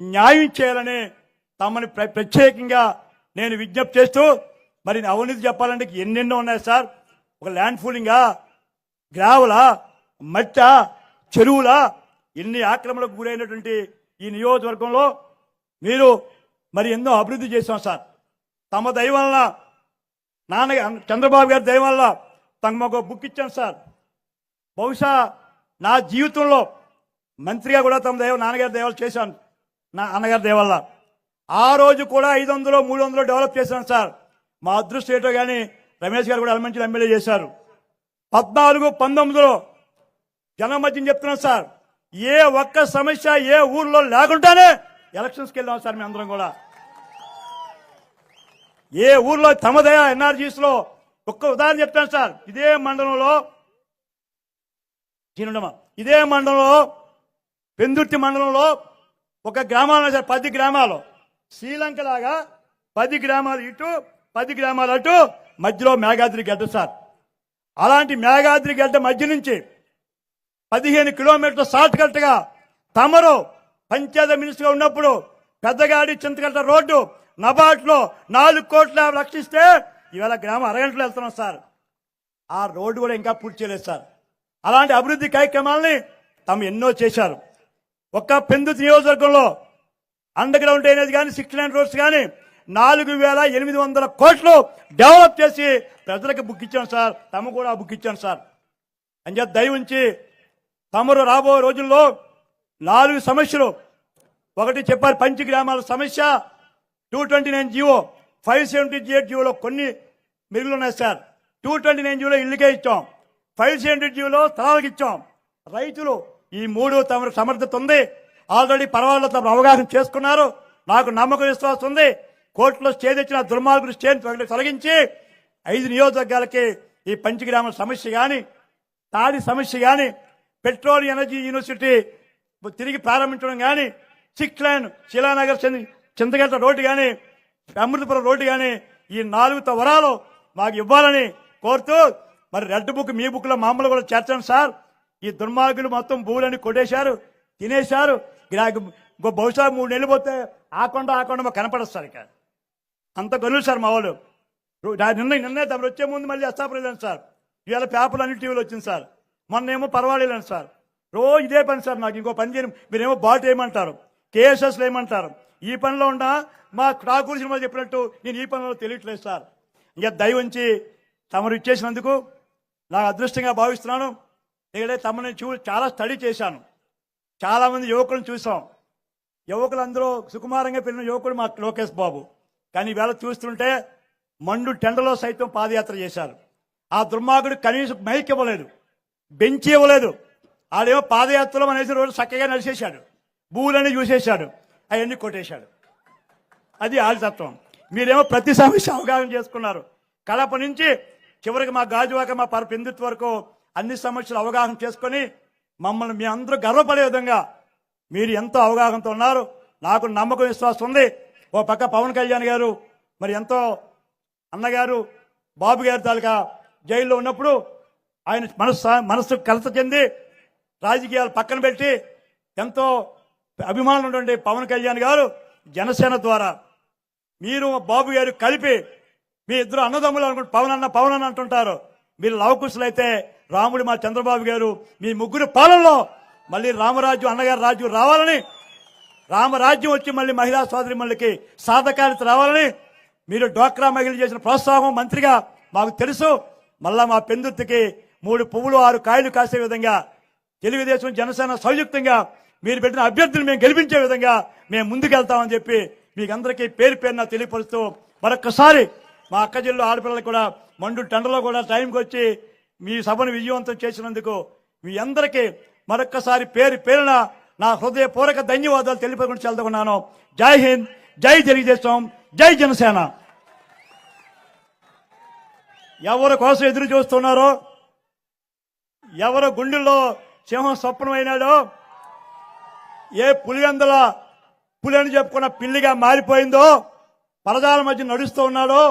న్యాయం చేయాలని తమని ప్రత్యేకంగా నేను విజ్ఞప్తి చేస్తూ, మరి అవినీతి చెప్పాలంటే ఎన్నెన్నో ఉన్నాయి సార్. ఒక ల్యాండ్ పూలింగా, గ్రావలా, మట్ట, చెరువులా, ఎన్ని ఆక్రమణకు గురైనటువంటి ఈ నియోజకవర్గంలో మీరు మరి ఎన్నో అభివృద్ధి చేశాం సార్. తమ దయ వలన, చంద్రబాబు గారి దయ వల్ల తమ ఒక బుక్ ఇచ్చాను సార్. బహుశా నా జీవితంలో మంత్రిగా కూడా తమ నాన్నగారి దయవల్ల చేశాను. నా అన్నగారి దయవల్ల ఆ రోజు కూడా 500, 300 డెవలప్ చేశాను సార్. మా అదృష్టం ఏటో కానీ రమేష్ గారు కూడా అలమంచి ఎమ్మెల్యే చేశారు. 14, 19లో జనం మధ్య చెప్తున్నాను సార్, ఏ ఒక్క సమస్య ఏ ఊర్లో లేకుండానే ఎలక్షన్స్కి వెళ్ళాం సార్. మీ అందరం కూడా ఏ ఊర్లో తమదయ ఎన్ఆర్జీస్ లో ఒక్క ఉదాహరణ చెప్తాను సార్. ఇదే మండలంలో పెందుర్తి మండలంలో ఒక గ్రామాలు సార్, 10 గ్రామాలు, శ్రీలంక లాగా 10 గ్రామాలు ఇటు 10 గ్రామాలు అటు, మధ్యలో మేఘాద్రి గడ్డ సార్. అలాంటి మేఘాద్రి గడ్డ మధ్య నుంచి 15 కిలోమీటర్ల షార్ట్ కట్ గా తమరు పంచాయతీ మినిస్టర్గా ఉన్నప్పుడు పెద్దగాడి చింతకట్ట రోడ్డు నబార్డ్లో 4 కోట్ల లక్షిస్తే ఇవాళ గ్రామం అరగంటలో వెళ్తున్నాం సార్. ఆ రోడ్డు కూడా ఇంకా పూర్తి చేయలేదు సార్. అలాంటి అభివృద్ధి కార్యక్రమాలని తమ ఎన్నో చేశారు. ఒక్క పెందుర్తి నియోజకవర్గంలో అండర్ గ్రౌండ్ డ్రైనేజ్ కానీ 6 లైన్ రోడ్స్ కానీ 4,800 కోట్లు డెవలప్ చేసి ప్రజలకు బుక్ ఇచ్చాను సార్. తమ కూడా బుక్ ఇచ్చాను సార్. అని దయ ఉంచి తమరు రాబోయే రోజుల్లో 4 సమస్యలు, ఒకటి చెప్పారు పంచ గ్రామాల సమస్య, 229 జీవో, 578 జీవోలో కొన్ని మిగులు ఉన్నాయి సార్. 229 జీవోలో ఇల్లుకే ఇచ్చాం, 578 జీవోలో స్థలాలకు ఇచ్చాం. రైతులు ఈ 3 తమ సమర్థత ఉంది. ఆల్రెడీ పర్వాలేదు, తమ అవగాహన చేసుకున్నారు. నాకు నమ్మకం విశ్వాసం ఉంది. కోర్టులో స్టే తెచ్చిన దుర్మార్గులు స్టేని తొలగించి 5 నియోజకవర్గాలకి ఈ పంచగ్రామాల సమస్య కానీ, తాడి సమస్య కానీ, పెట్రోల్ ఎనర్జీ యూనివర్సిటీ తిరిగి ప్రారంభించడం కానీ, 6 లైన్ శిలానగర్ చింతగట్ట రోడ్డు కానీ, అమృతపురం రోడ్డు కానీ, ఈ 4 వరాలు మాకు ఇవ్వాలని కోరుతూ, మరి రెడ్ బుక్ మీ బుక్ లో మామూలు కూడా చేర్చాను సార్. ఈ దుర్మార్గులు మొత్తం భూములని కొట్టేశారు, తినేశారు. బహుశా 3 నెలలు పోతే ఆకుండా మాకు కనపడదు సార్. ఇక అంత గనులు సార్ మా వాళ్ళు. నిన్నే తమరు వచ్చే ముందు మళ్ళీ అస్తాపలేదు సార్. ఇవాళ పేపర్లు అన్ని టీవీలో వచ్చింది సార్. మొన్నేమో పర్వాలేదు సార్. రోజు ఇదే పని సార్. నాకు ఇంకో పని చేయను. మీరేమో బాట్ ఏమంటారు, కేఎస్ఎస్లు ఏమంటారు. ఈ పనిలో ఉన్నా మా ఠాకూర్ సినిమా చెప్పినట్టు నేను ఈ పనిలో తెలియట్లేదు సార్. ఇంకా దయ ఉంచి తమరు ఇచ్చేసినందుకు నాకు అదృష్టంగా భావిస్తున్నాను. ఎందుకంటే తమని చాలా స్టడీ చేశాను. చాలా మంది యువకులను చూసాం. యువకులందరూ సుకుమారంగా పెరిగిన యువకుడు మా లోకేష్ బాబు. కానీ ఈవేళ చూస్తుంటే మండు టెండలో సైతం పాదయాత్ర చేశారు. ఆ దుర్మార్గుడు కనీసం మైక్ ఇవ్వలేదు, బెంచ్ ఇవ్వలేదు. ఆడేమో పాదయాత్రలో అనేసి రోజు చక్కగా నడిచేశాడు, భూములన్నీ చూసేశాడు, అవన్నీ కొట్టేశాడు. అది ఆడితత్వం. మీరేమో ప్రతి సమస్య అవగాహన చేసుకున్నారు. కడప నుంచి చివరికి మా గాజువాక, మా పెందుర్తి వరకు అన్ని సమస్యలు అవగాహన చేసుకొని మమ్మల్ని మీ అందరూ గర్వపడే విధంగా మీరు ఎంతో అవగాహనతో ఉన్నారు. నాకు నమ్మకం విశ్వాసం ఉంది. ఓ పక్క పవన్ కళ్యాణ్ గారు మరి ఎంతో అన్నగారు బాబు గారి తాలూకా జైల్లో ఉన్నప్పుడు ఆయన మనస్సు కలత చెంది రాజకీయాలు పక్కన పెట్టి ఎంతో అభిమానులు ఉన్నటువంటి పవన్ కళ్యాణ్ గారు జనసేన ద్వారా మీరు బాబు గారు కలిపి మీ ఇద్దరు అన్నదమ్ములు అనుకుంటే పవన్ అన్న అంటుంటారు. మీరు లవకుశులైతే రాముడు మా చంద్రబాబు గారు మీ ముగ్గురు పాలనలో మళ్ళీ రామరాజ్యం అన్నగారి రాజ్యం రావాలని, రామరాజ్యం వచ్చి మళ్ళీ మహిళా సోదరి మళ్ళీకి సాధకాలిత రావాలని మీరు డ్వాక్రా మహిళలు చేసిన ప్రోత్సాహం మంత్రిగా మాకు తెలుసు. మళ్ళా మా పెందుర్తికి 3 పువ్వులు 6 కాయలు కాసే విధంగా తెలుగుదేశం జనసేన సంయుక్తంగా మీరు పెట్టిన అభ్యర్థులు మేము గెలిపించే విధంగా మేము ముందుకెళ్తామని చెప్పి మీకు అందరికీ పేరు పేరున తెలియపరుస్తూ మరొక్కసారి మా అక్క జిల్లా ఆడపిల్లలకు కూడా మండు టెండలో కూడా టైంకి వచ్చి మీ సభను విజయవంతం చేసినందుకు మీ అందరికీ మరొక్కసారి పేరు పేరున నా హృదయపూర్వక ధన్యవాదాలు తెలియపరుచుకుంటూ వెళ్తున్నాను. జై హింద్, జై తెలుగుదేశం, జై జనసేన. ఎవరి కోసం ఎదురు చూస్తున్నారో, ఎవరు గుండెల్లో సింహం స్వప్నమైనాడో, ఏ పులి అని చెప్పుకున్న పిల్లిగా మారిపోయిందో, పరదాల మధ్య నడుస్తూ ఉన్నాడో,